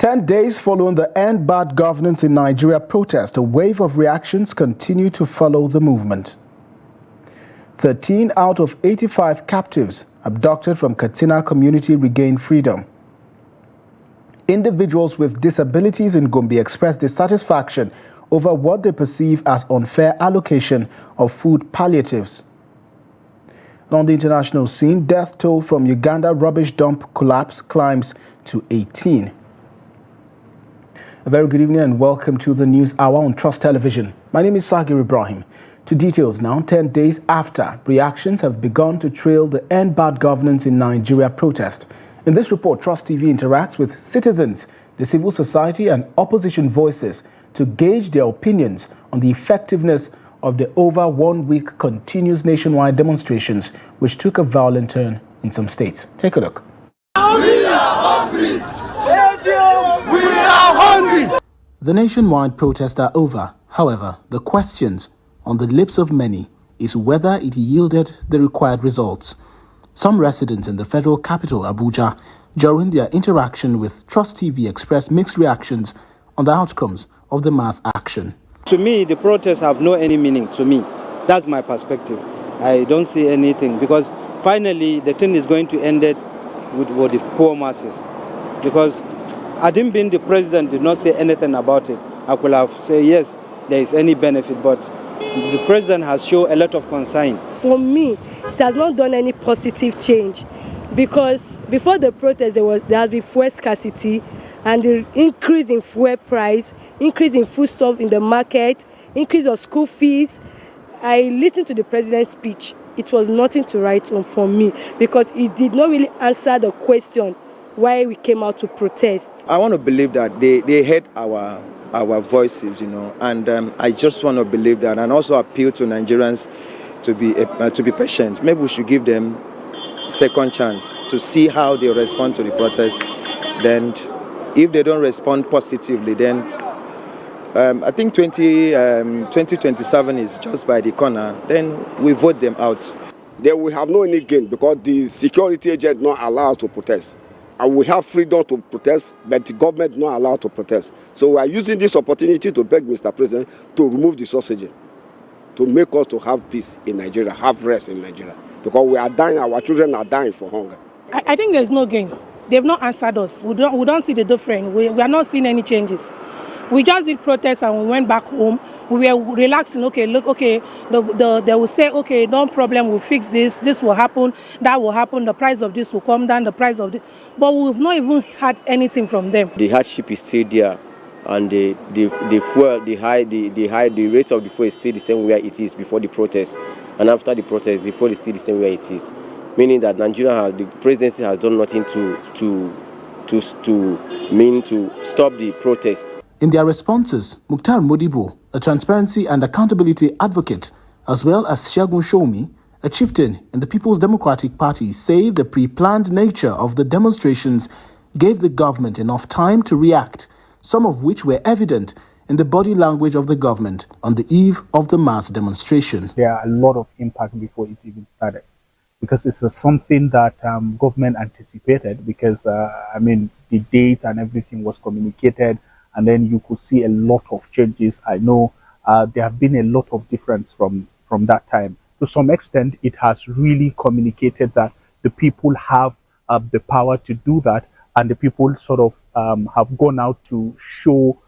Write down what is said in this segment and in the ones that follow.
10 days following the End Bad Governance in Nigeria protest, a wave of reactions continue to follow the movement. 13 out of 85 captives abducted from Katsina community regained freedom. Individuals with disabilities in Gombe expressed dissatisfaction over what they perceive as unfair allocation of food palliatives. On the international scene, death toll from Uganda rubbish dump collapse climbs to 18. A very good evening and welcome to the News Hour on Trust Television. My name is Sagir Ibrahim. To details now, 10 days after, reactions have begun to trail the End Bad Governance in Nigeria protest. In this report, Trust TV interacts with citizens, the civil society and opposition voices to gauge their opinions on the effectiveness of the over 1 week continuous nationwide demonstrations, which took a violent turn in some states. Take a look. We are hungry! We are hungry! The nationwide protests are over. However, the questions on the lips of many is whether it yielded the required results. Some residents in the federal capital, Abuja, during their interaction with Trust TV expressed mixed reactions on the outcomes of the mass action. To me, the protests have no any meaning to me. That's my perspective. I don't see anything because finally the thing is going to end it with the poor masses. Because had him been the president did not say anything about it, I could have said yes, there is any benefit, but the president has shown a lot of concern. For me, it has not done any positive change because before the protest there has been fuel scarcity and the increase in fuel price, increase in foodstuff in the market, increase of school fees. I listened to the president's speech. It was nothing to write home for me because it did not really answer the question why we came out to protest. I want to believe that they heard our voices, and I just want to believe that, and also appeal to Nigerians to be patient. Maybe we should give them second chance to see how they respond to the protest. Then, if they don't respond positively, then I think 2027 is just by the corner. Then we vote them out. They will have no any gain because the security agent not allowed to protest. And we have freedom to protest, but the government not allowed to protest. So we are using this opportunity to beg Mr. President to remove the sausage, to make us to have peace in Nigeria, have rest in Nigeria. Because we are dying, our children are dying for hunger. I think there's no gain. They've not answered us. We don't see the difference. We are not seeing any changes. We just did protests and we went back home. We were relaxing. Okay, look, okay. They will say, okay, no problem. We'll fix this. This will happen. That will happen. The price of this will come down. The price of this. But we've not even had anything from them. The hardship is still there, and the fuel, the rate of the fuel is still the same where it is before the protest, and after the protest, the fuel is still the same where it is. Meaning that the presidency has done nothing to stop the protest. In their responses, Mukhtar Modibo, a transparency and accountability advocate, as well as Segun Shomi, a chieftain in the People's Democratic Party, say the pre-planned nature of the demonstrations gave the government enough time to react, some of which were evident in the body language of the government on the eve of the mass demonstration. There are a lot of impact before it even started, because it's something that government anticipated, because the date and everything was communicated, and then you could see a lot of changes. I know there have been a lot of difference from that time. To some extent, it has really communicated that the people have the power to do that, and the people sort of have gone out to show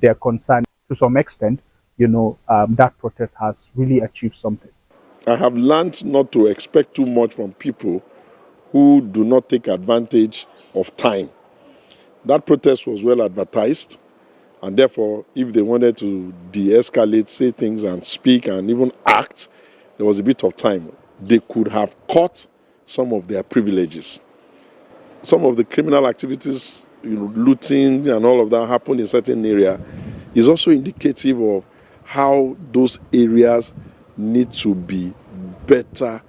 their concern. To some extent, that protest has really achieved something. I have learned not to expect too much from people who do not take advantage of time. That protest was well advertised, and therefore, if they wanted to de-escalate, say things and speak and even act, there was a bit of time. They could have cut some of their privileges. Some of the criminal activities, looting and all of that happened in certain area is also indicative of how those areas need to be better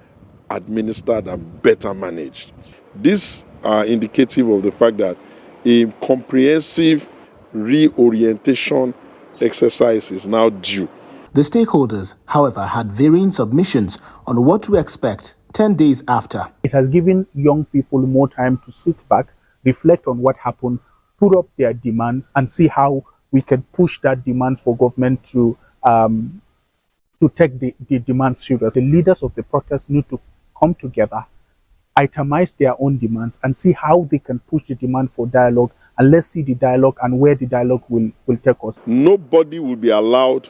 administered and better managed. These are indicative of the fact that a comprehensive reorientation exercise is now due. The stakeholders, however, had varying submissions on what to expect 10 days after. It has given young people more time to sit back, reflect on what happened, put up their demands and see how we can push that demand for government to take the demands serious. The leaders of the protest need to come together, itemize their own demands, and see how they can push the demand for dialogue. And let's see the dialogue and where the dialogue will take us. Nobody will be allowed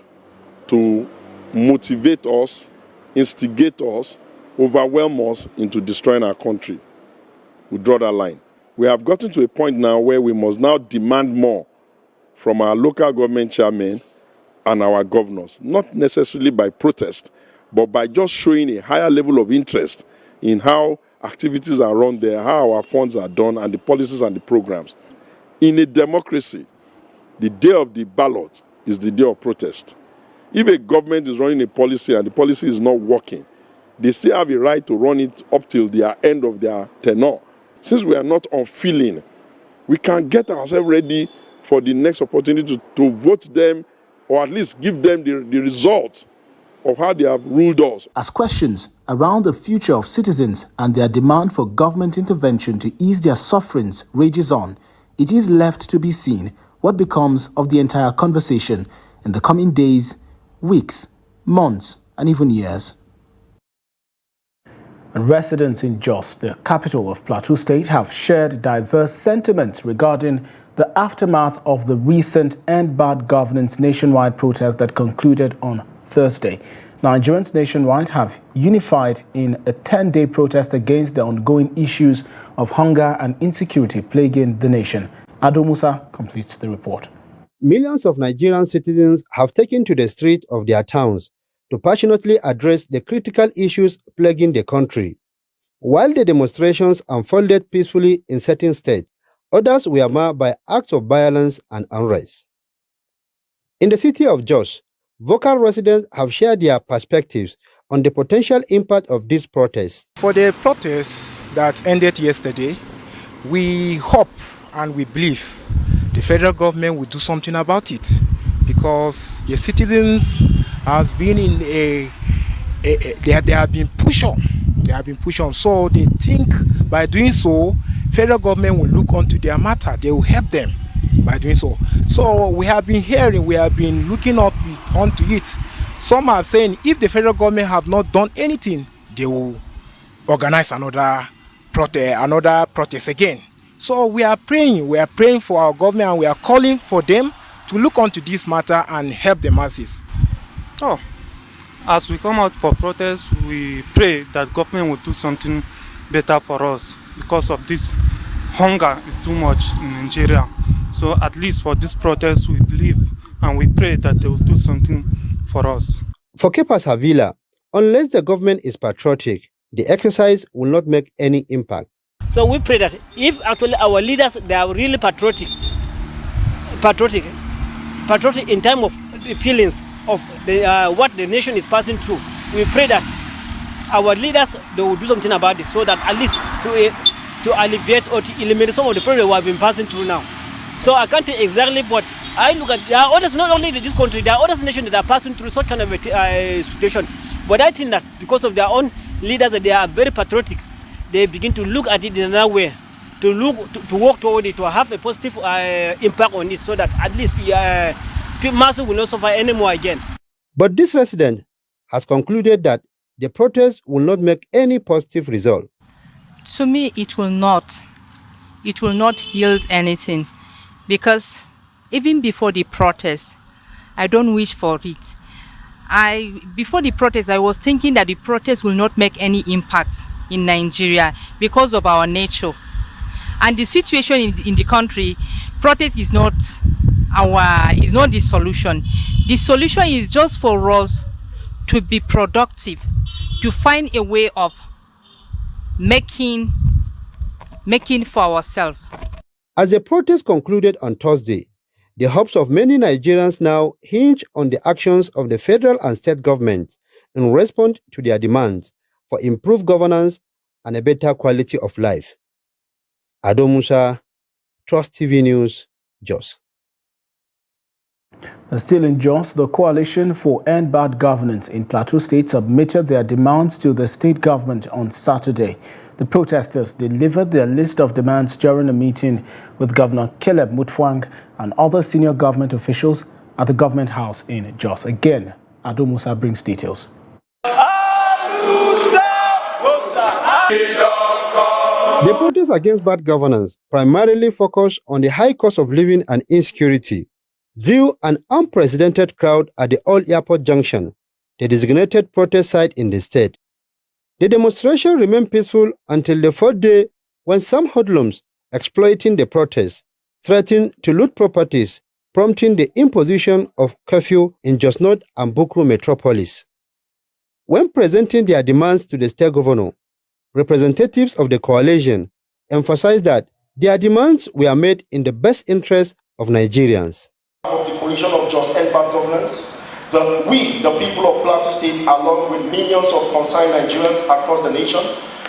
to motivate us, instigate us, overwhelm us into destroying our country. We draw that line. We have gotten to a point now where we must now demand more from our local government chairmen and our governors, not necessarily by protest, but by just showing a higher level of interest in how activities are run there, how our funds are done, and the policies and the programs. In a democracy, the day of the ballot is the day of protest. If a government is running a policy and the policy is not working, they still have a right to run it up till the end of their tenure. Since we are not unfeeling, we can get ourselves ready for the next opportunity to vote them, or at least give them the results of how they have ruled us. As questions around the future of citizens and their demand for government intervention to ease their sufferings rages on, it is left to be seen what becomes of the entire conversation in the coming days, weeks, months, and even years. Residents in Jos, the capital of Plateau State, have shared diverse sentiments regarding the aftermath of the recent End Bad Governance nationwide protest that concluded on Thursday. Nigerians nationwide have unified in a 10-day protest against the ongoing issues of hunger and insecurity plaguing the nation. Ado Musa completes the report. Millions of Nigerian citizens have taken to the street of their towns to passionately address the critical issues plaguing the country. While the demonstrations unfolded peacefully in certain states, others were marred by acts of violence and unrest. In the city of Jos, vocal residents have shared their perspectives on the potential impact of these protests. For the protests that ended yesterday, we hope and we believe the federal government will do something about it, because the citizens has been in they have been pushed on. They have been pushed on. So they think by doing so, federal government will look onto their matter. They will help them by doing so. So we have been hearing, we have been looking up onto it. Some are saying if the federal government have not done anything, they will organize another protest again. So we are praying for our government, and we are calling for them to look onto this matter and help the masses. Oh, as we come out for protest, we pray that government will do something better for us, because of this hunger is too much in Nigeria. So at least for this protest, we believe and we pray that they will do something for us. For Kepas Havila, unless the government is patriotic, the exercise will not make any impact. So we pray that if actually our leaders, they are really patriotic in terms of the feelings of what the nation is passing through, we pray that our leaders, they will do something about this, so that at least to alleviate or to eliminate some of the problems we have been passing through now. So I can't tell exactly, but I look at, there are others, not only in this country, there are other nations that are passing through such kind of a situation. But I think that because of their own leaders, that they are very patriotic, they begin to look at it in another way, to work toward it, to have a positive impact on it, so that at least masses will not suffer anymore again. But this resident has concluded that the protest will not make any positive result. To me, it will not yield anything, because even before the protest, I don't wish for it. Before the protest, I was thinking that the protest will not make any impact in Nigeria because of our nature and the situation in the country. Protest is not the solution. The solution is just for us to be productive, to find a way of making for ourselves. As the protest concluded on Thursday, the hopes of many Nigerians now hinge on the actions of the federal and state governments in response to their demands for improved governance and a better quality of life. Ado Musa, Trust TV News, Jos. Still in Jos, the Coalition for End Bad Governance in Plateau State submitted their demands to the state government on Saturday. The protesters delivered their list of demands during a meeting with Governor Caleb Mutfwang and other senior government officials at the government house in Jos. Again, Ado Musa brings details. The protests against bad governance primarily focus on the high cost of living and insecurity, drew an unprecedented crowd at the Old Airport Junction, the designated protest site in the state. The demonstration remained peaceful until the fourth day, when some hoodlums exploiting the protests threatened to loot properties, prompting the imposition of curfew in Jos North and Bukru metropolis. When presenting their demands to the state governor, representatives of the coalition emphasized that their demands were made in the best interest of Nigerians. Of the coalition of Jos End Bad Governance, we, the people of Plateau State, along with millions of concerned Nigerians across the nation,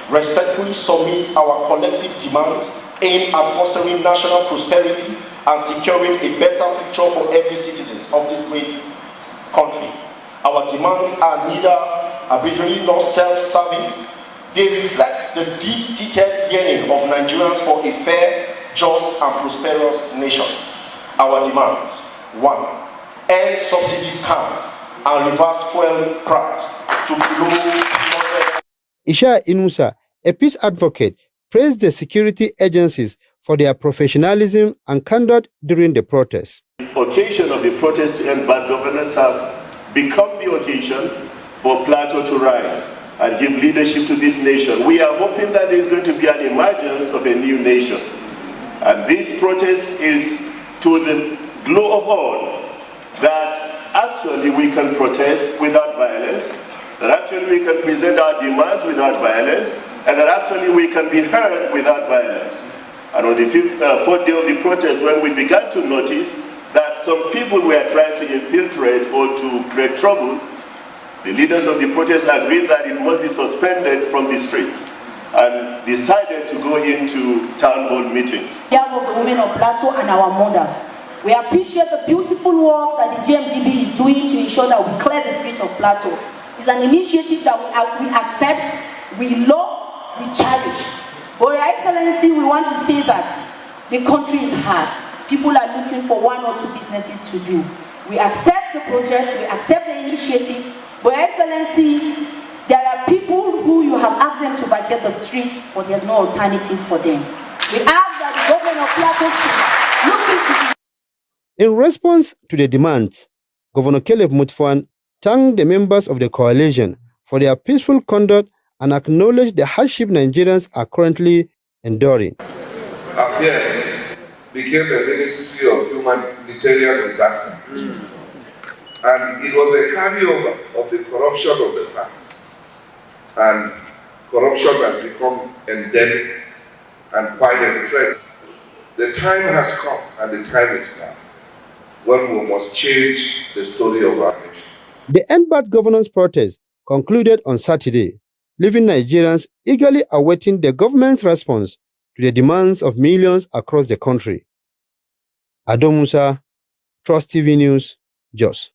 respectfully submit our collective demands aimed at fostering national prosperity and securing a better future for every citizen of this great country. Our demands are neither arbitrary nor self-serving. They reflect the deep-seated yearning of Nigerians for a fair, just, and prosperous nation. Our demands: 1. End subsidy scam and reverse fuel price to below. Isha Inusa, a peace advocate, praised the security agencies for their professionalism and conduct during the protest. The occasion of the protest to end bad governance have become the occasion for Plateau to rise and give leadership to this nation. We are hoping that there is going to be an emergence of a new nation. And this protest is to the glow of all that actually we can protest without violence, that actually we can present our demands without violence, and that actually we can be heard without violence. And on the fourth day of the protest, when we began to notice that some people were trying to infiltrate or to create trouble, the leaders of the protest agreed that it must be suspended from the streets and decided to go into town hall meetings. On behalf of the women of Plateau and our mothers, we appreciate the beautiful work that the GMDB is doing to ensure that we clear the streets of Plateau. It's an initiative that we accept, we love, we cherish. But Your Excellency, we want to say that the country is hard. People are looking for one or two businesses to do. We accept the project, we accept the initiative, but Your Excellency, there are people who you have asked them to vacate the streets, but there's no alternative for them. We ask that the government of Plateau State look into this. In response to the demands, Governor Caleb Mutfwang thanked the members of the coalition for their peaceful conduct and acknowledged the hardship Nigerians are currently enduring. Affairs became a ministry of humanitarian disaster. And it was a carryover of the corruption of the past. And corruption has become endemic and quite a threat. The time has come, and the time is now, when we must change the story of our nation. The End Bad Governance protest concluded on Saturday, leaving Nigerians eagerly awaiting the government's response to the demands of millions across the country. Ado Musa, Trust TV News, Jos.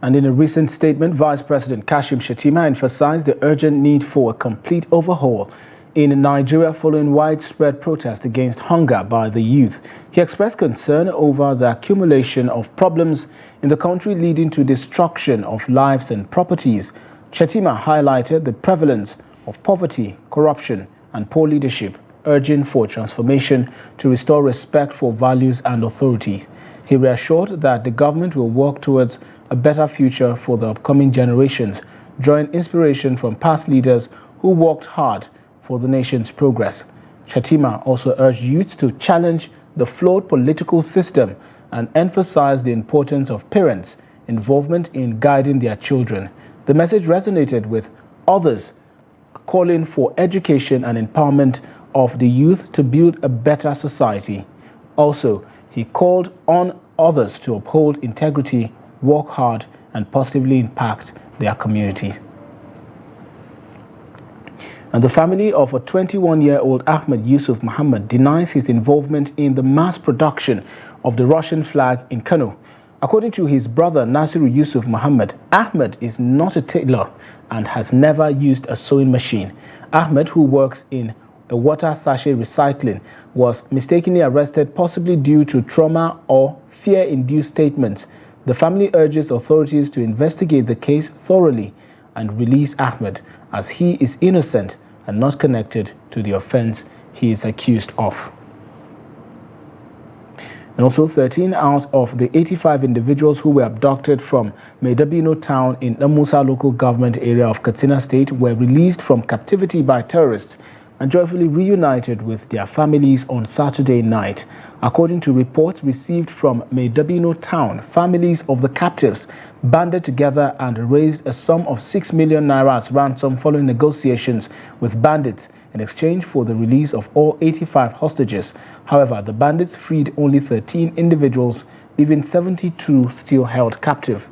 And in a recent statement, Vice President Kashim Shettima emphasized the urgent need for a complete overhaul in Nigeria following widespread protest against hunger by the youth. He expressed concern over the accumulation of problems in the country leading to destruction of lives and properties. Shettima highlighted the prevalence of poverty, corruption, and poor leadership, urging for transformation to restore respect for values and authority. He reassured that the government will work towards a better future for the upcoming generations, drawing inspiration from past leaders who worked hard for the nation's progress. Shettima also urged youth to challenge the flawed political system and emphasize the importance of parents' involvement in guiding their children. The message resonated with others, calling for education and empowerment of the youth to build a better society. Also, he called on others to uphold integrity, work hard, and positively impact their community. And the family of a 21-year-old Ahmed Yusuf Muhammad denies his involvement in the mass production of the Russian flag in Kano. According to his brother Nasiru Yusuf Muhammad, Ahmed is not a tailor and has never used a sewing machine. Ahmed, who works in a water sachet recycling, was mistakenly arrested, possibly due to trauma or fear-induced statements. The family urges authorities to investigate the case thoroughly and release Ahmed, as he is innocent and not connected to the offense he is accused of. And also 13 out of the 85 individuals who were abducted from Maidabino town in Namusa local government area of Katsina State were released from captivity by terrorists and joyfully reunited with their families on Saturday night. According to reports received from Maidabino town, families of the captives banded together and raised a sum of 6 million naira as ransom following negotiations with bandits in exchange for the release of all 85 hostages. However, the bandits freed only 13 individuals, leaving 72 still held captive.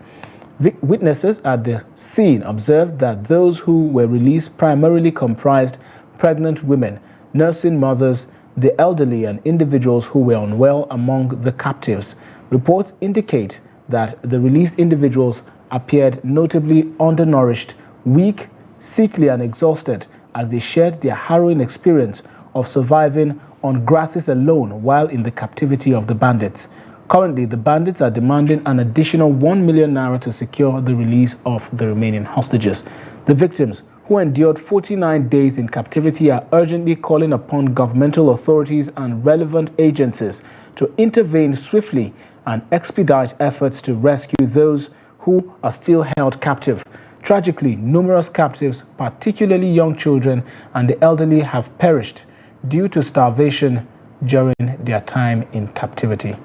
Witnesses at the scene observed that those who were released primarily comprised pregnant women, nursing mothers, the elderly, and individuals who were unwell among the captives. Reports indicate that the released individuals appeared notably undernourished, weak, sickly, and exhausted as they shared their harrowing experience of surviving on grasses alone while in the captivity of the bandits. Currently, the bandits are demanding an additional 1 million naira to secure the release of the remaining hostages. The victims, who endured 49 days in captivity, are urgently calling upon governmental authorities and relevant agencies to intervene swiftly and expedite efforts to rescue those who are still held captive. Tragically, numerous captives, particularly young children and the elderly, have perished due to starvation during their time in captivity.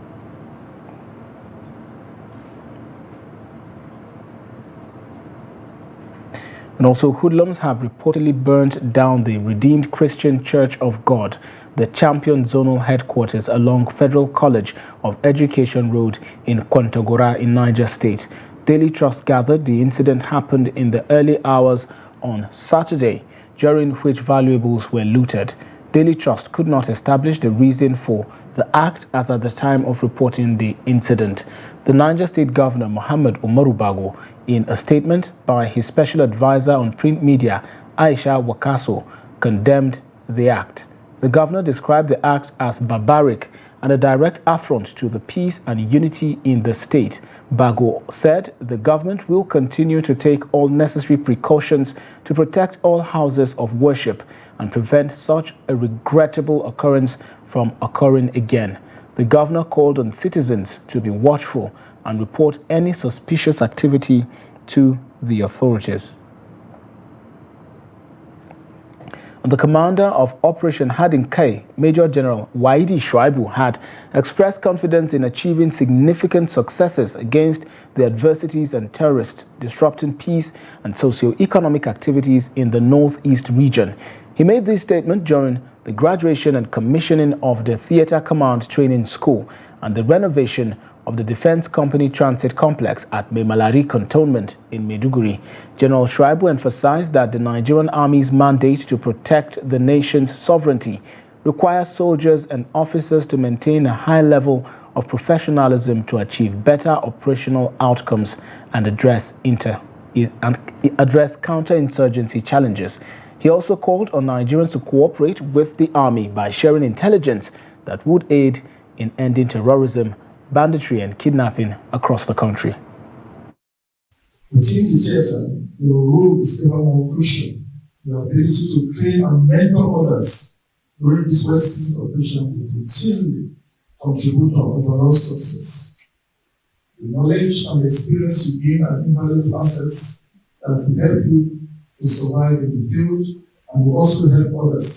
And also, hoodlums have reportedly burnt down the Redeemed Christian Church of God, the Champion Zonal Headquarters along Federal College of Education Road in Kwantagora in Niger State. Daily Trust gathered the incident happened in the early hours on Saturday, during which valuables were looted. Daily Trust could not establish the reason for the act as at the time of reporting the incident. The Niger State Governor Muhammad Umaru Bago, in a statement by his special advisor on print media, Aisha Wakaso, condemned the act. The governor described the act as barbaric and a direct affront to the peace and unity in the state. Bago said the government will continue to take all necessary precautions to protect all houses of worship and prevent such a regrettable occurrence from occurring again. The governor called on citizens to be watchful and report any suspicious activity to the authorities. The commander of Operation Hadin Kai, Major General Waidi Shuaibu, had expressed confidence in achieving significant successes against the adversities and terrorists disrupting peace and socio-economic activities in the northeast region. He made this statement during the graduation and commissioning of the Theatre Command Training School and the renovation of the Defense Company Transit Complex at Memalari Cantonment in Maiduguri. General Shuaibu emphasized that the Nigerian Army's mandate to protect the nation's sovereignty requires soldiers and officers to maintain a high level of professionalism to achieve better operational outcomes and address counterinsurgency challenges. He also called on Nigerians to cooperate with the Army by sharing intelligence that would aid in ending terrorism, banditry, and kidnapping across the country. Within the theatre, your role is ever more crucial. Your ability to train and mentor others during this West operation will continually contribute to overall success. The knowledge and experience you gain are invaluable assets that will help you to survive in the field and will also help others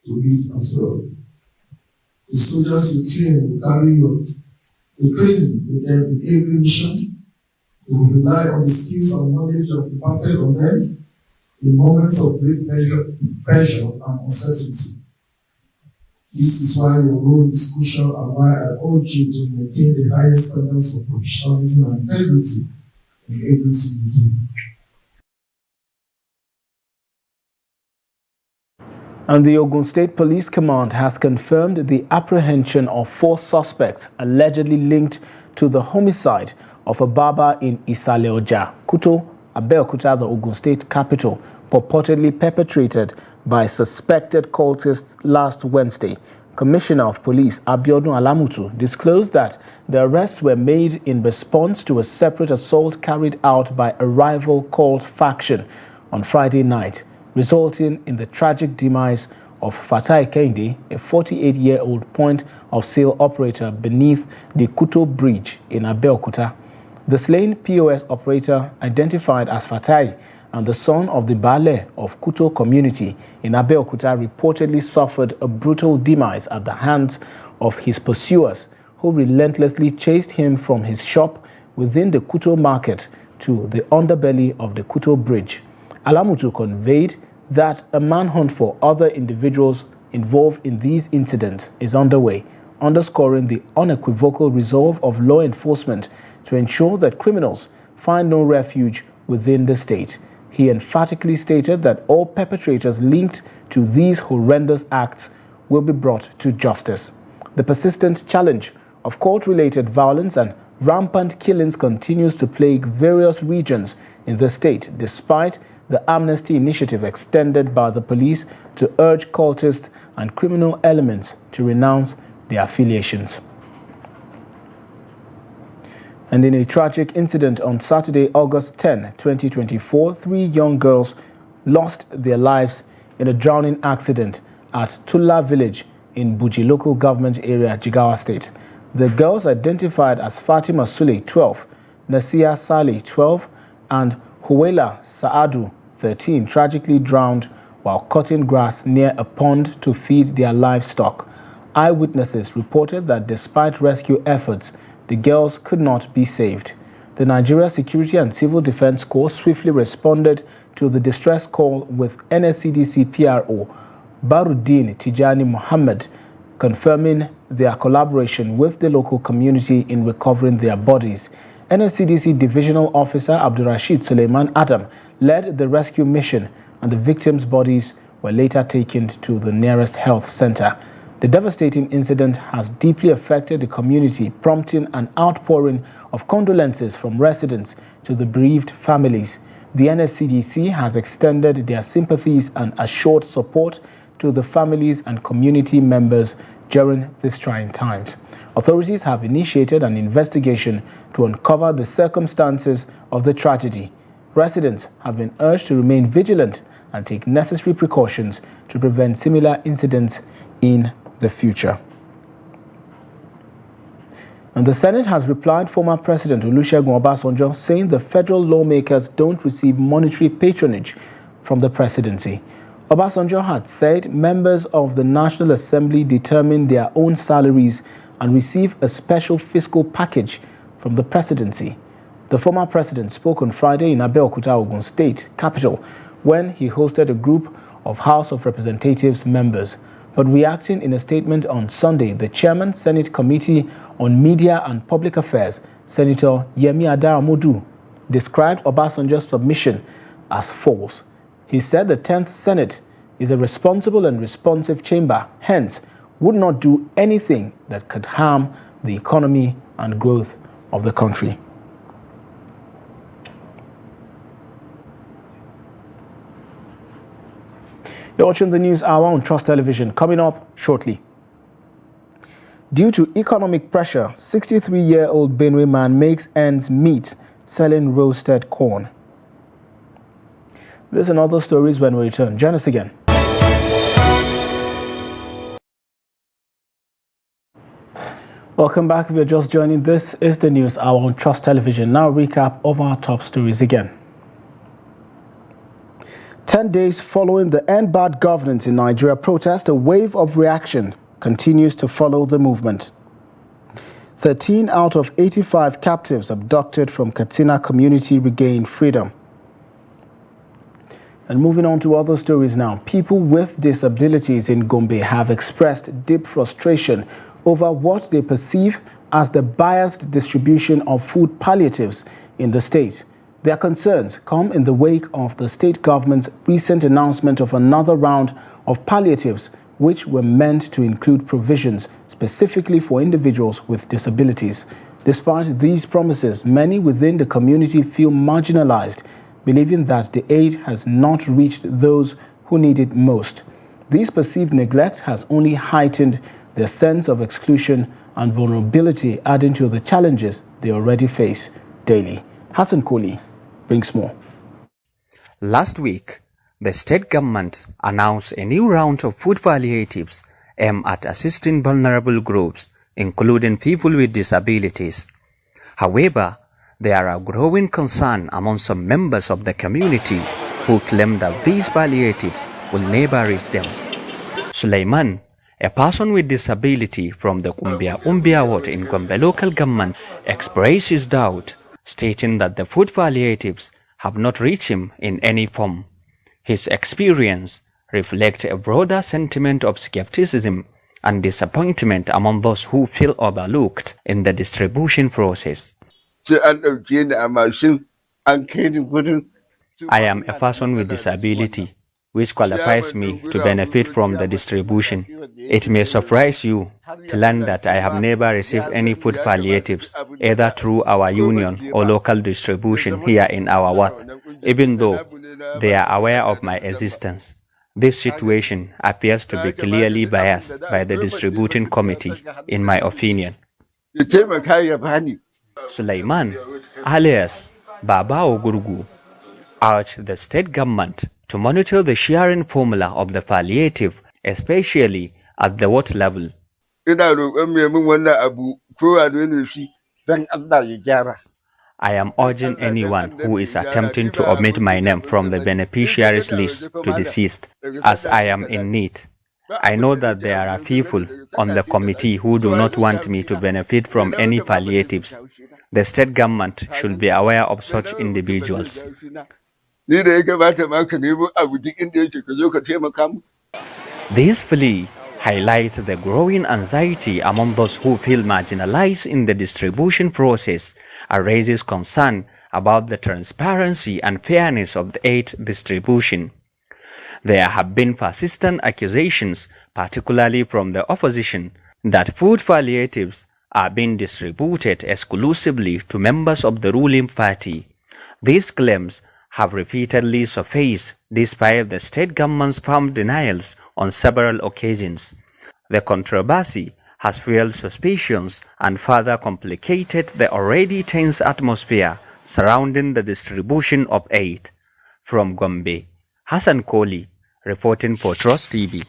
to lead as well. The soldiers you train will carry the training with them in every mission. They will rely on the skills and knowledge you have imparted on them in moments of great pressure and uncertainty. This is why your role is crucial and why I urge you to maintain the highest standards of professionalism and integrity in everything you do. And the Ogun State Police Command has confirmed the apprehension of 4 suspects allegedly linked to the homicide of a barber in Isaleoja, Kuto, Abeokuta, the Ogun State capital. purportedly perpetrated by suspected cultists last Wednesday, Commissioner of Police Abiodun Alamutu disclosed that the arrests were made in response to a separate assault carried out by a rival cult faction on Friday night, resulting in the tragic demise of Fatai Kehinde, a 48-year-old point-of-sale operator beneath the Kuto Bridge in Abeokuta. The slain POS operator, identified as Fatai and the son of the Bale of Kuto community in Abeokuta, reportedly suffered a brutal demise at the hands of his pursuers, who relentlessly chased him from his shop within the Kuto market to the underbelly of the Kuto Bridge. Alamutu conveyed that a manhunt for other individuals involved in these incidents is underway, underscoring the unequivocal resolve of law enforcement to ensure that criminals find no refuge within the state. He emphatically stated that all perpetrators linked to these horrendous acts will be brought to justice. The persistent challenge of court-related violence and rampant killings continues to plague various regions in the state, despite the amnesty initiative extended by the police to urge cultists and criminal elements to renounce their affiliations. And in a tragic incident on Saturday, August 10, 2024, 3 young girls lost their lives in a drowning accident at Tula village in Buji local government area, Jigawa State. The girls, identified as Fatima Sule, 12, Nasia Saleh, 12, and Huwela Saadu, 13, tragically drowned while cutting grass near a pond to feed their livestock. Eyewitnesses reported that despite rescue efforts, the girls could not be saved. The Nigeria Security and Civil Defense Corps swiftly responded to the distress call, with NSCDC PRO Baruddin Tijani Muhammad confirming their collaboration with the local community in recovering their bodies. NSCDC Divisional Officer Abdurrashid Suleiman Adam led the rescue mission, and the victims' bodies were later taken to the nearest health center. The devastating incident has deeply affected the community, prompting an outpouring of condolences from residents to the bereaved families. The NSCDC has extended their sympathies and assured support to the families and community members during these trying times. Authorities have initiated an investigation to uncover the circumstances of the tragedy. Residents have been urged to remain vigilant and take necessary precautions to prevent similar incidents in the future. And the Senate has replied former President Olusegun Obasanjo, saying the federal lawmakers don't receive monetary patronage from the presidency. Obasanjo had said members of the National Assembly determine their own salaries and receive a special fiscal package from the presidency. The former president spoke on Friday in Abeokuta, Ogun State capital, when he hosted a group of House of Representatives members. But reacting in a statement on Sunday, the chairman, Senate Committee on Media and Public Affairs, Senator Yemi Adaramodu, described Obasanjo's submission as false. He said the 10th Senate is a responsible and responsive chamber, hence would not do anything that could harm the economy and growth of the country. You're watching the News Hour on Trust Television. Coming up shortly. Due to economic pressure, 63-year-old Benue man makes ends meet selling roasted corn. This and other stories when we return. Join us again. Welcome back. If you're just joining, this is the News Hour on Trust Television. Now recap of our top stories again. 10 days following the End Bad Governance in Nigeria protest, a wave of reaction continues to follow the movement. 13 out of 85 captives abducted from Katsina community regained freedom. And moving on to other stories now. People with disabilities in Gombe have expressed deep frustration over what they perceive as the biased distribution of food palliatives in the state. Their concerns come in the wake of the state government's recent announcement of another round of palliatives, which were meant to include provisions specifically for individuals with disabilities. Despite these promises, many within the community feel marginalized believing that the aid has not reached those who need it most. This perceived neglect has only heightened their sense of exclusion and vulnerability, adding to the challenges they already face daily. Hassan Koli brings more. Last week, the state government announced a new round of food palliatives aimed at assisting vulnerable groups, including people with disabilities. However, there are growing concern among some members of the community who claim that these palliatives will never reach them. Suleiman, a person with disability from the Umbia ward in Gombe local government, expressed his doubt, stating that the food palliatives have not reached him in any form. His experience reflects a broader sentiment of skepticism and disappointment among those who feel overlooked in the distribution process. I am a person with disability, which qualifies me to benefit from the distribution. It may surprise you to learn that I have never received any food palliatives, either through our union or local distribution here in our ward, even though they are aware of my existence. This situation appears to be clearly biased by the distributing committee, in my opinion. Suleiman, alias Baba Ogurgu, urged the state government to monitor the sharing formula of the palliative, especially at the ward level. I am urging anyone who is attempting to omit my name from the beneficiaries list to desist, as I am in need. I know that there are people on the committee who do not want me to benefit from any palliatives. The state government should be aware of such individuals. This plea highlights the growing anxiety among those who feel marginalized in the distribution process and raises concern about the transparency and fairness of the aid distribution. There have been persistent accusations, particularly from the opposition, that food palliatives are being distributed exclusively to members of the ruling party. These claims have repeatedly surfaced despite the state government's firm denials on several occasions. The controversy has fueled suspicions and further complicated the already tense atmosphere surrounding the distribution of aid. From Gombe, Hassan Koli, reporting for Trust TV.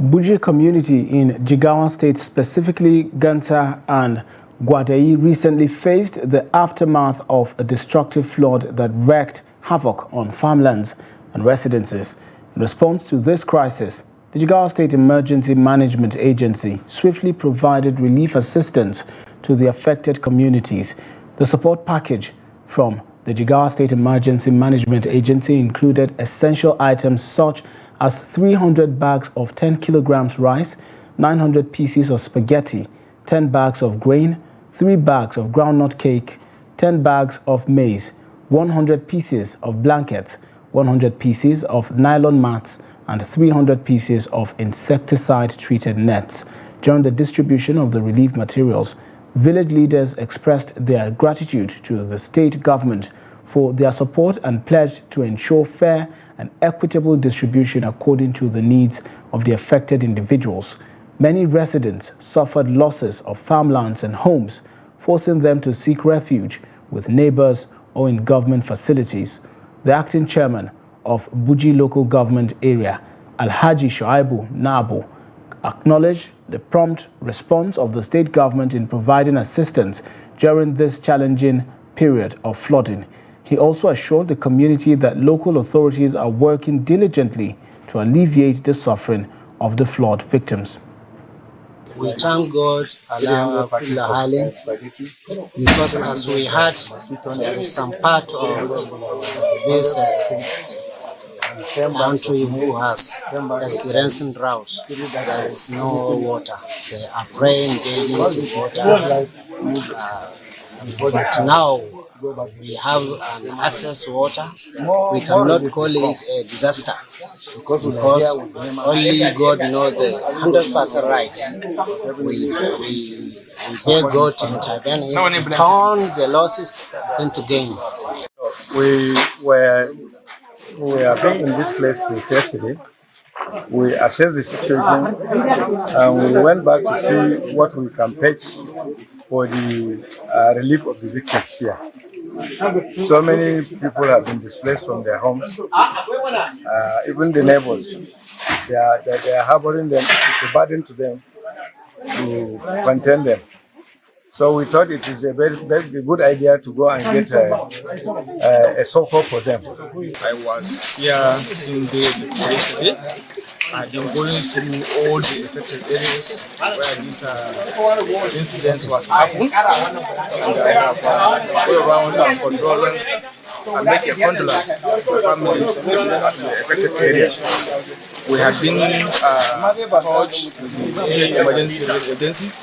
Buji community in Jigawa State, specifically Ganta and Gwadai, recently faced the aftermath of a destructive flood that wreaked havoc on farmlands and residences. In response to this crisis, the Jigawa State Emergency Management Agency swiftly provided relief assistance to the affected communities. The support package from the Jigawa State Emergency Management Agency included essential items such as 300 bags of 10 kilograms rice, 900 pieces of spaghetti, 10 bags of grain, 3 bags of groundnut cake, 10 bags of maize, 100 pieces of blankets, 100 pieces of nylon mats, and 300 pieces of insecticide-treated nets. During the distribution of the relief materials, village leaders expressed their gratitude to the state government for their support and pledged to ensure fair and equitable distribution according to the needs of the affected individuals. Many residents suffered losses of farmlands and homes, forcing them to seek refuge with neighbors or in government facilities. The acting chairman of Buji local government area, Alhaji Shoaibu Nabo, acknowledged the prompt response of the state government in providing assistance during this challenging period of flooding. He also assured the community that local authorities are working diligently to alleviate the suffering of the flood victims. We thank God, Allah, because as we had, there is some part of this country who has experiencing drought. There is no water. They are praying daily to water. But now we have an access to water. We cannot call it a disaster because only God knows the 100% right. We beg God to intervene, to turn the losses into gain. We have been in this place since yesterday. We assessed the situation and we went back to see what we can fetch for the relief of the victims here. So many people have been displaced from their homes, even the neighbors. They are harboring them. It's a burden to them to contain them. So we thought it is a very good idea to go and get a support for them. I was here since yesterday. I've been going through all the affected areas where this incident was happening. And I have go around and condolence and make a condolence to the families at the affected areas. We have been touched with the state emergency agencies,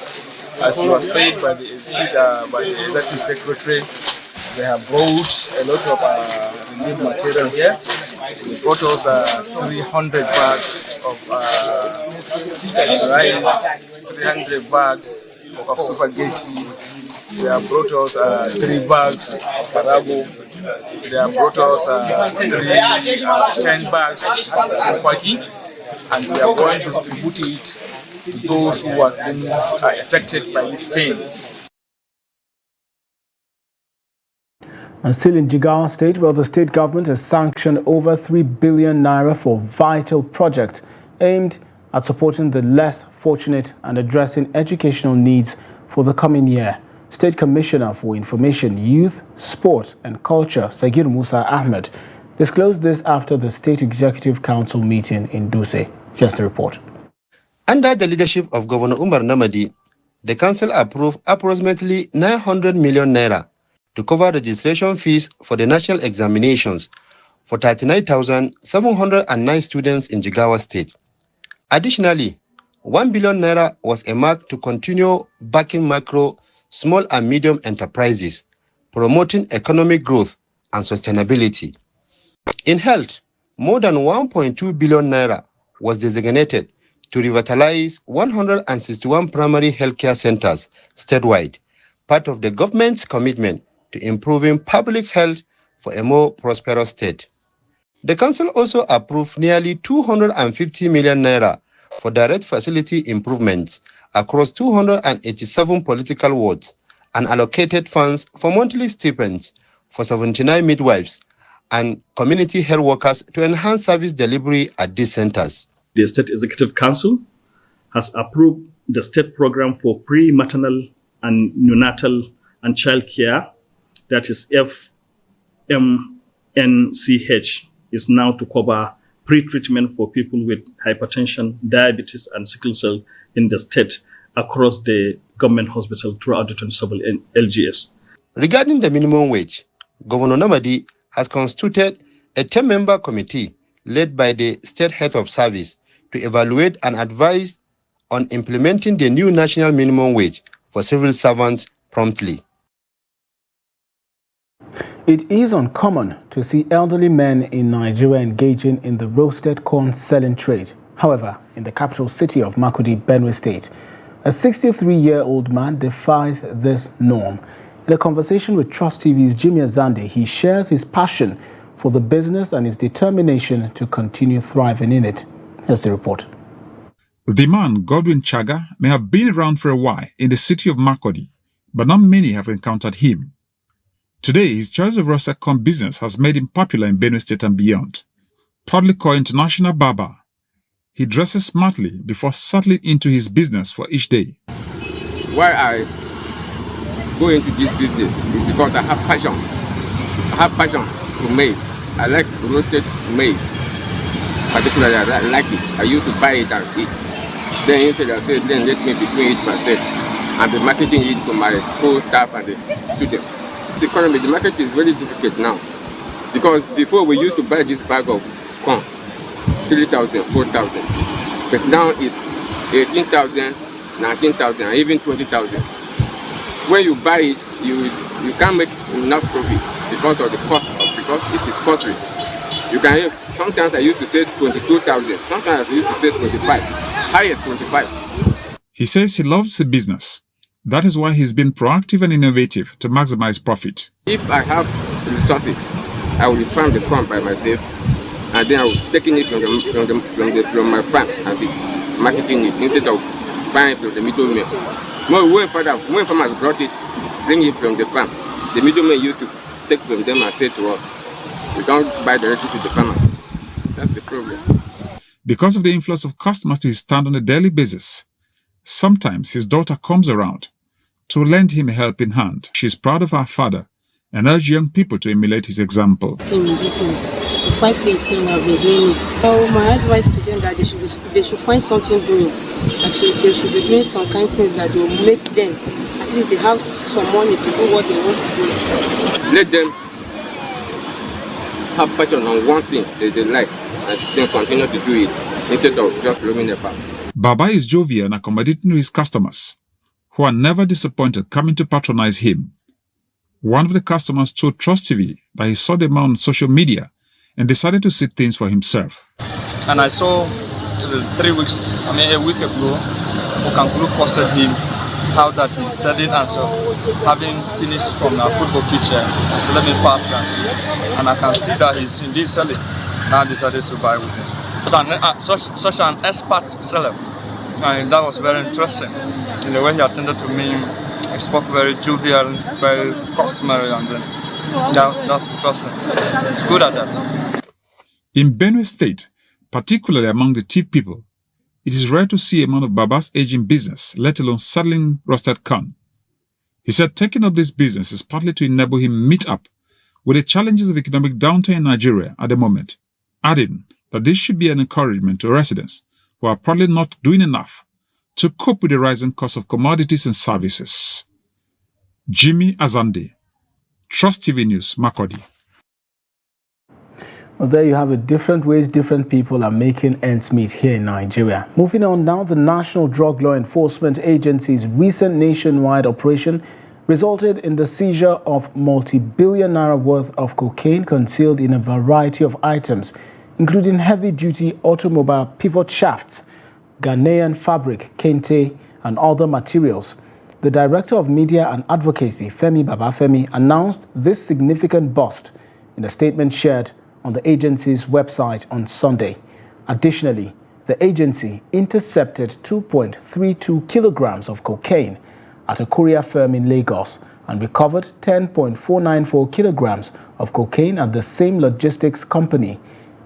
as was said by the executive secretary. They have brought a lot of relief material here. They brought us 300 bags of rice, 300 bags of spaghetti. They have brought us 3 bags of parago. They have brought us 10 bags of paki, and we are going to distribute it to those who have been affected by this pain. And still in Jigawa State, where the state government has sanctioned over 3 billion naira for vital projects aimed at supporting the less fortunate and addressing educational needs for the coming year. State Commissioner for Information, Youth, Sport and Culture, Sagir Musa Ahmed, disclosed this after the State Executive Council meeting in Duse. Here's the report. Under the leadership of Governor Umar Namadi, the council approved approximately 900 million naira to cover registration fees for the national examinations for 39,709 students in Jigawa State. Additionally, 1 billion naira was earmarked to continue backing micro, small and medium enterprises, promoting economic growth and sustainability. In health, more than 1.2 billion naira was designated to revitalize 161 primary healthcare centers statewide, part of the government's commitment to improving public health for a more prosperous state. The council also approved nearly 250 million naira for direct facility improvements across 287 political wards and allocated funds for monthly stipends for 79 midwives and community health workers to enhance service delivery at these centers. The State Executive Council has approved the state program for pre-maternal and neonatal and child care, that is FMNCH, is now to cover pre-treatment for people with hypertension, diabetes, and sickle cell in the state across the government hospital throughout the 27 LGS. Regarding the minimum wage, Governor Namadi has constituted a 10-member committee led by the State Head of Service to evaluate and advise on implementing the new national minimum wage for civil servants promptly. It is uncommon to see elderly men in Nigeria engaging in the roasted corn selling trade. However, in the capital city of Makurdi, Benue State, a 63-year-old man defies this norm. In a conversation with Trust TV's Jimmy Azande, he shares his passion for the business and his determination to continue thriving in it. Here's the report. The man, Godwin Chaga, may have been around for a while in the city of Makurdi, but not many have encountered him. Today, his choice of roasted corn business has made him popular in Benue State and beyond. Proudly called International Barber, he dresses smartly before settling into his business for each day. Why I go into this business is because I have passion. I have passion for maize. I like roasted maize. Particularly, I like it. I used to buy it and eat. Then instead I said, then let me be doing it myself and be marketing it to my whole staff and the students. The economy, the market is very difficult now, because before we used to buy this bag of corn 3,000, 4,000, but now it's 18,000, 19,000, and even 20,000. When you buy it, you can't make enough profit because of the cost, because it is costly. You can sometimes I used to say 22,000, sometimes I used to say 25, highest 25. He says he loves the business. That is why he's been proactive and innovative to maximize profit. If I have resources, I will farm the corn by myself, and then I will taking it from my farm and be marketing it instead of buying from the middleman. When farmers brought it, bring it from the farm, the middleman used to take from them and say to us, we don't buy directly to the farmers. That's the problem. Because of the influx of customers to his stand on a daily basis, sometimes his daughter comes around to lend him a helping hand. She is proud of her father and urges young people to emulate his example. In business. For 5 years now I've been doing it. So my advice to them that they should find something doing. Actually, they should be doing some kind of things that will make them, at least they have some money to do what they want to do. Let them have passion on one thing they like and then continue to do it instead of just roaming about. Baba is jovial and accommodating to his customers, who are never disappointed coming to patronize him. One of the customers told Trust TV that he saw the man on social media and decided to see things for himself. And I saw a week ago, Okankulu posted him how that he's selling, and so having finished from a football pitch, I said let me pass and see. And I can see that he's indeed selling. Now I decided to buy with him. Such an expert seller. And that was very interesting. In the way he attended to me, he spoke very jovial, very customary, and then that's interesting. He's good at that. In Benue State, particularly among the Tiv people, it is rare to see a man of Baba's age in business, let alone selling roasted corn. He said taking up this business is partly to enable him meet up with the challenges of economic downturn in Nigeria at the moment, adding that this should be an encouragement to residents who are probably not doing enough to cope with the rising cost of commodities and services. Jimmy Azande, Trust TV News, Makurdi. Well, there you have it. Different ways different people are making ends meet here in Nigeria. Moving on now, the National Drug Law Enforcement Agency's recent nationwide operation resulted in the seizure of multi-billion naira worth of cocaine concealed in a variety of items, including heavy-duty automobile pivot shafts, Ghanaian fabric, kente, and other materials. The Director of Media and Advocacy, Femi Babafemi, announced this significant bust in a statement shared on the agency's website on Sunday. Additionally, the agency intercepted 2.32 kilograms of cocaine at a courier firm in Lagos and recovered 10.494 kilograms of cocaine at the same logistics company.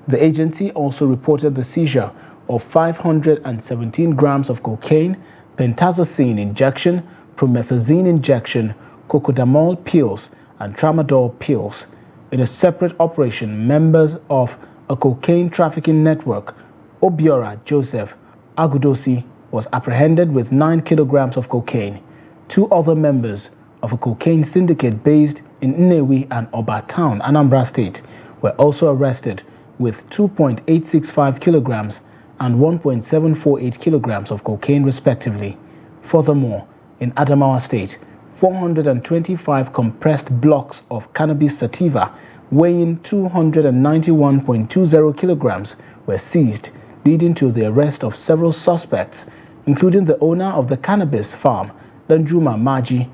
The agency also reported the seizure of 517 grams of cocaine, pentazocine injection, promethazine injection, cocodamol pills, and tramadol pills. In a separate operation, members of a cocaine trafficking network, Obiora Joseph Agudosi, was apprehended with 9 kilograms of cocaine. 2 other members of a cocaine syndicate based in Nnewi and Oba Town, Anambra State, were also arrested with 2.865 kilograms and 1.748 kilograms of cocaine respectively. Furthermore, in Adamawa State, 425 compressed blocks of cannabis sativa weighing 291.20 kilograms were seized, leading to the arrest of several suspects, including the owner of the cannabis farm, Danjuma Maji.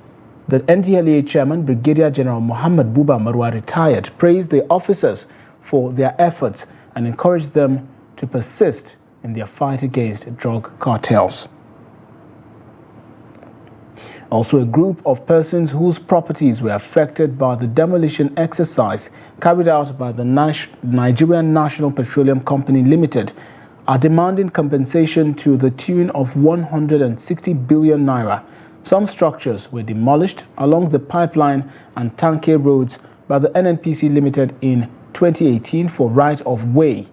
The NDLEA chairman, Brigadier General Muhammad Buba Marwa, retired, praised the officers for their efforts and encouraged them to persist in their fight against drug cartels. Also, a group of persons whose properties were affected by the demolition exercise carried out by the Nigerian National Petroleum Company Limited are demanding compensation to the tune of 160 billion naira. Some structures were demolished along the pipeline and Tanke roads by the NNPC Limited in 2018 for right of way.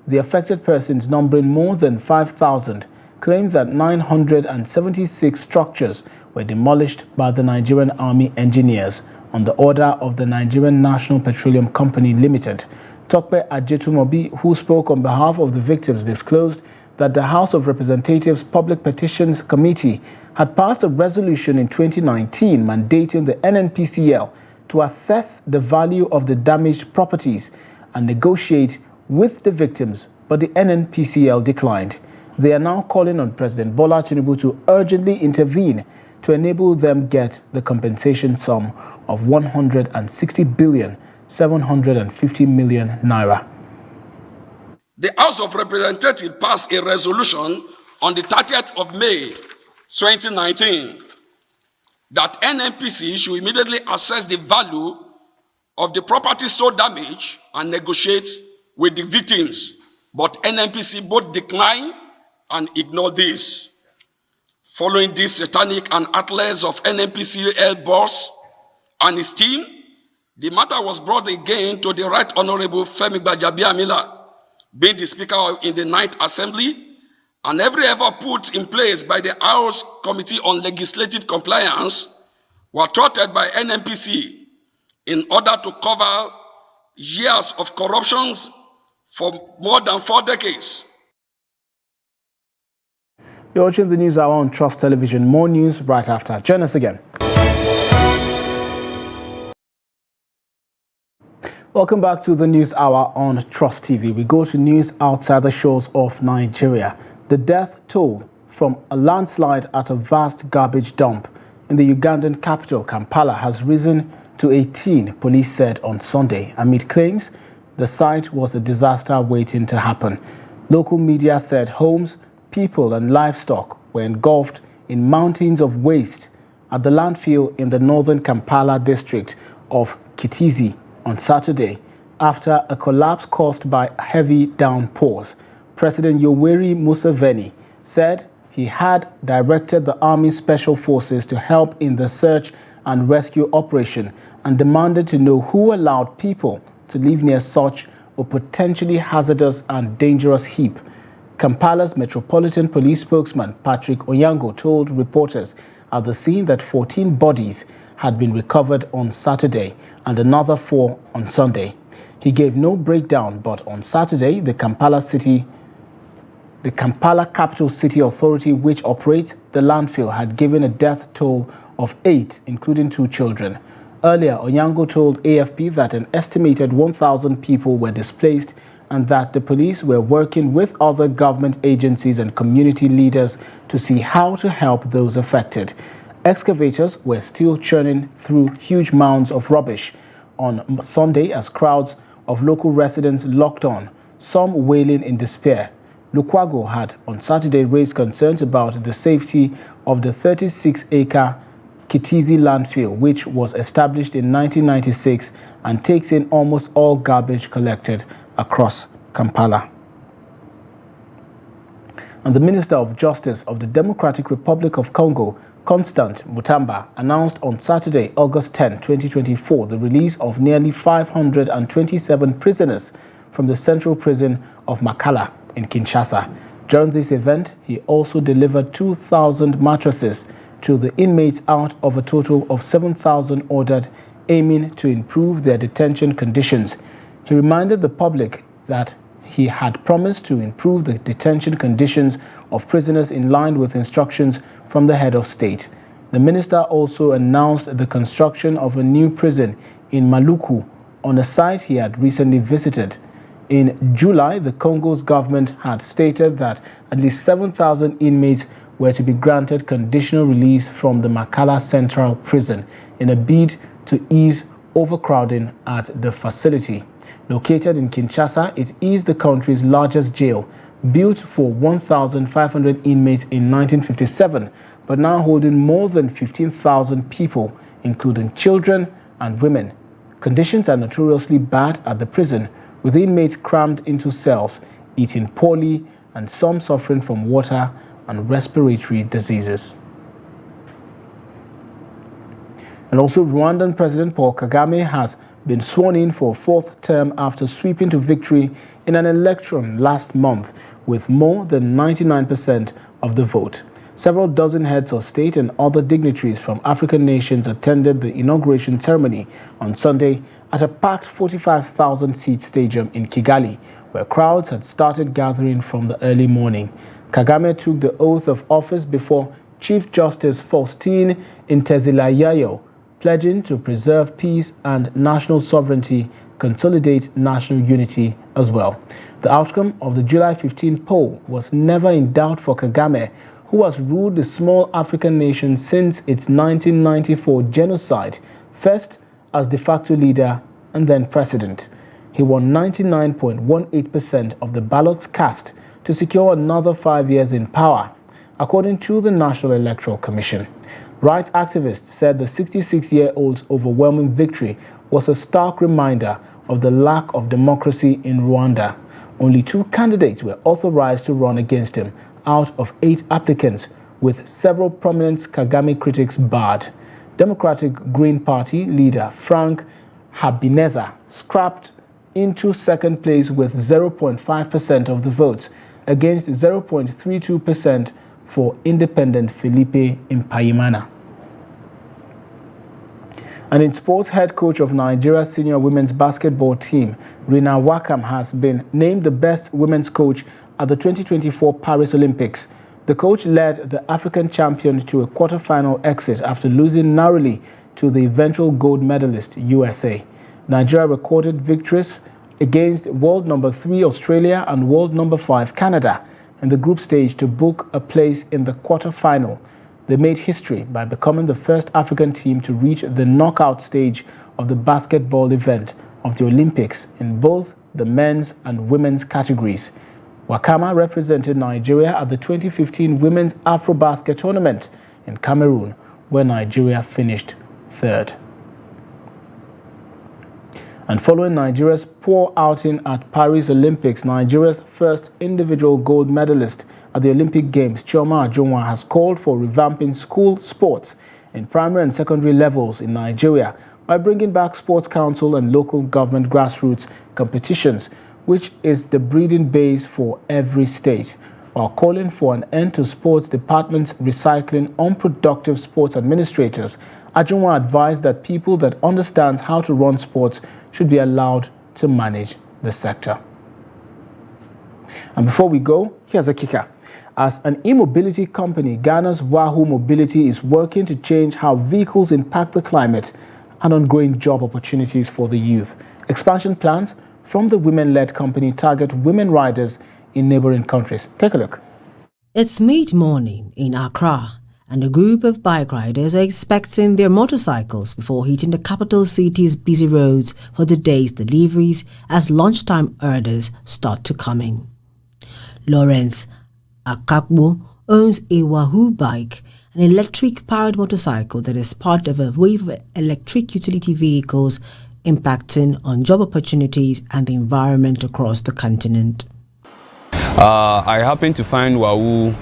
The affected persons, numbering more than 5,000, claimed that 976 structures were demolished by the Nigerian Army engineers on the order of the Nigerian National Petroleum Company Limited. Tokpe Ajetumobi, who spoke on behalf of the victims, disclosed that the House of Representatives Public Petitions Committee had passed a resolution in 2019 mandating the NNPCL to assess the value of the damaged properties and negotiate with the victims, but the NNPCL declined. They are now calling on President Bola Tinubu to urgently intervene to enable them get the compensation sum of 160 billion 750 million naira. The House of Representatives passed a resolution on the 30th of May 2019 that NNPC should immediately assess the value of the property so damaged and negotiate with the victims. But NNPC both declined and ignored this. Following this satanic and atlas of NNPC head boss and his team, the matter was brought again to the Right Honorable Femi Gbajabiamila, being the Speaker in the 9th Assembly, and every effort put in place by the House Committee on Legislative Compliance were thwarted by NNPC in order to cover years of corruptions for more than 4 decades. You're watching the News Hour on Trust Television. More news right after. Join us again. Welcome back to the News Hour on Trust TV. We go to news outside the shores of Nigeria. The death toll from a landslide at a vast garbage dump in the Ugandan capital, Kampala, has risen to 18, police said on Sunday, amid claims the site was a disaster waiting to happen. Local media said homes, people and livestock were engulfed in mountains of waste at the landfill in the northern Kampala district of Kitizi on Saturday after a collapse caused by heavy downpours. President Yoweri Museveni said he had directed the Army Special Forces to help in the search and rescue operation and demanded to know who allowed people to live near such a potentially hazardous and dangerous heap. Kampala's Metropolitan Police spokesman Patrick Onyango told reporters at the scene that 14 bodies had been recovered on Saturday and another 4 on Sunday. He gave no breakdown, but on Saturday, the Kampala Capital City Authority, which operates the landfill, had given a death toll of 8, including 2 children. Earlier, Onyango told AFP that an estimated 1,000 people were displaced and that the police were working with other government agencies and community leaders to see how to help those affected. Excavators were still churning through huge mounds of rubbish on Sunday as crowds of local residents locked on, some wailing in despair. Lukwago had on Saturday raised concerns about the safety of the 36-acre Kitizi landfill, which was established in 1996 and takes in almost all garbage collected across Kampala. And the Minister of Justice of the Democratic Republic of Congo, Constant Mutamba, announced on Saturday, August 10, 2024, the release of nearly 527 prisoners from the central prison of Makala in Kinshasa. During this event, he also delivered 2,000 mattresses to the inmates out of a total of 7,000 ordered, aiming to improve their detention conditions. He reminded the public that he had promised to improve the detention conditions of prisoners in line with instructions from the head of state. The minister also announced the construction of a new prison in Maluku on a site he had recently visited. In July, the Congo's government had stated that at least 7,000 inmates were to be granted conditional release from the Makala Central Prison in a bid to ease overcrowding at the facility. Located in Kinshasa, it is the country's largest jail, built for 1,500 inmates in 1957, but now holding more than 15,000 people, including children and women. Conditions are notoriously bad at the prison, with inmates crammed into cells, eating poorly, and some suffering from water and respiratory diseases. And also, Rwandan President Paul Kagame has been sworn in for a 4th term after sweeping to victory in an election last month with more than 99% of the vote. Several dozen heads of state and other dignitaries from African nations attended the inauguration ceremony on Sunday at a packed 45,000-seat stadium in Kigali, where crowds had started gathering from the early morning. Kagame took the oath of office before Chief Justice Faustin Intezilayayo, pledging to preserve peace and national sovereignty, consolidate national unity as well. The outcome of the July 15 poll was never in doubt for Kagame, who has ruled the small African nation since its 1994 genocide, first as de facto leader and then president. He won 99.18% of the ballots cast to secure another 5 years in power, according to the National Electoral Commission. Rights activists said the 66-year-old's overwhelming victory was a stark reminder of the lack of democracy in Rwanda. Only 2 candidates were authorized to run against him out of 8 applicants, with several prominent Kagame critics barred. Democratic Green Party leader Frank Habineza scrapped into second place with 0.5% of the votes against 0.32% for independent Felipe Mpayimana. And in sports, head coach of Nigeria's senior women's basketball team, Rina Wakam, has been named the best women's coach at the 2024 Paris Olympics. The coach led the African champion to a quarter-final exit after losing narrowly to the eventual gold medalist, USA. Nigeria recorded victories against world number 3 Australia and world number 5 Canada in the group stage to book a place in the quarter-final. They made history by becoming the first African team to reach the knockout stage of the basketball event of the Olympics in both the men's and women's categories. Wakama represented Nigeria at the 2015 Women's Afrobasket Tournament in Cameroon, where Nigeria finished 3rd. And following Nigeria's poor outing at Paris Olympics, Nigeria's first individual gold medalist at the Olympic Games, Chioma Ajunwa, has called for revamping school sports in primary and secondary levels in Nigeria by bringing back sports council and local government grassroots competitions, which is the breeding base for every state, while calling for an end to sports departments recycling unproductive sports administrators. Ajunwa advised that people that understand how to run sports should be allowed to manage the sector. And before we go, here's a kicker. As an e-mobility company, Ghana's Wahoo Mobility is working to change how vehicles impact the climate and on growing job opportunities for the youth. Expansion plans from the women-led company target women riders in neighboring countries. Take a look. It's mid-morning in Accra, and a group of bike riders are expecting their motorcycles before hitting the capital city's busy roads for the day's deliveries as lunchtime orders start to come in. Lawrence Akakbo owns a Wahoo bike, an electric-powered motorcycle that is part of a wave of electric utility vehicles impacting on job opportunities and the environment across the continent. I happened to find Wahoo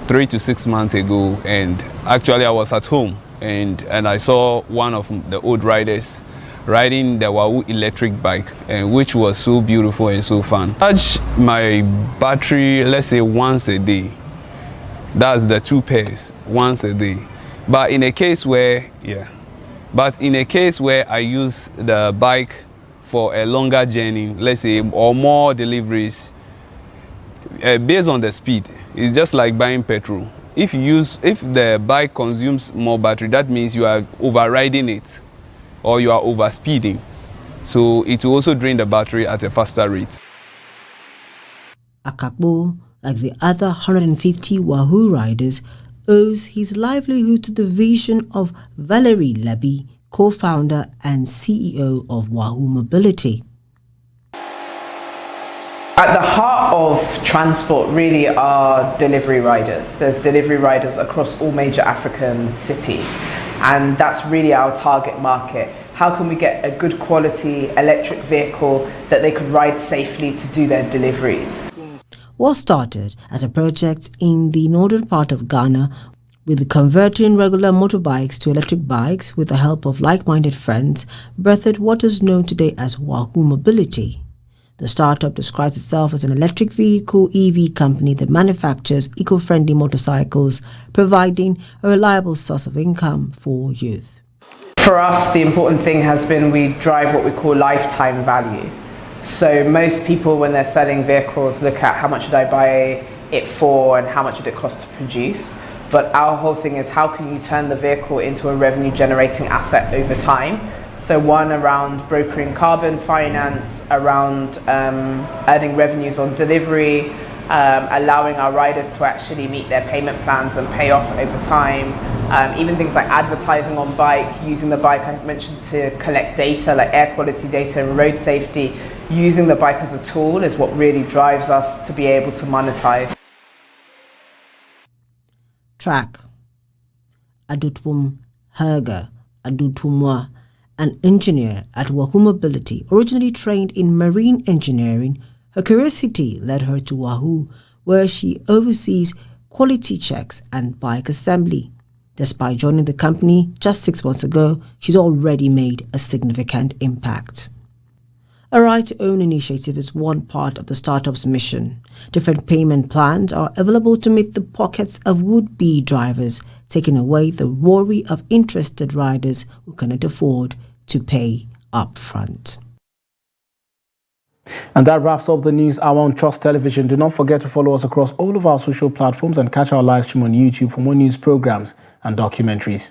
3 to 6 months ago, and actually I was at home and I saw one of the old riders riding the Wahoo electric bike, which was so beautiful and so fun. I charge my battery, let's say once a day. That's the 2 pairs once a day. But in a case where I use the bike for a longer journey, let's say, or more deliveries, based on the speed, it's just like buying petrol. If the bike consumes more battery, that means you are overriding it or you are overspeeding. So it will also drain the battery at a faster rate. Akakbo, like the other 150 Wahoo riders, owes his livelihood to the vision of Valerie Leby, co-founder and CEO of Wahoo Mobility. At the heart of transport really are delivery riders. There's delivery riders across all major African cities, and that's really our target market. How can we get a good quality electric vehicle that they could ride safely to do their deliveries? What started as a project in the northern part of Ghana with converting regular motorbikes to electric bikes with the help of like-minded friends birthed what is known today as Wahoo Mobility. The startup describes itself as an electric vehicle EV company that manufactures eco-friendly motorcycles, providing a reliable source of income for youth. For us, the important thing has been we drive what we call lifetime value. So most people, when they're selling vehicles, look at how much did I buy it for and how much did it cost to produce. But our whole thing is how can you turn the vehicle into a revenue generating asset over time? So one around brokering carbon finance, around earning revenues on delivery, allowing our riders to actually meet their payment plans and pay off over time, Even things like advertising on bike, using the bike, I mentioned, to collect data like air quality data and road safety. Using the bike as a tool is what really drives us to be able to monetize. Track. Adutwum Herger Adutumwa, an engineer at Wahoo Mobility, originally trained in marine engineering, her curiosity led her to Wahoo, where she oversees quality checks and bike assembly. Despite joining the company just 6 months ago, she's already made a significant impact. A right-to-own initiative is one part of the startup's mission. Different payment plans are available to meet the pockets of would-be drivers, taking away the worry of interested riders who cannot afford to pay upfront. And that wraps up the news hour on Trust Television. Do not forget to follow us across all of our social platforms and catch our live stream on YouTube for more news programs and documentaries.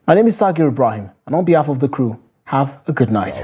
My name is Sagir Ibrahim, and on behalf of the crew, have a good night.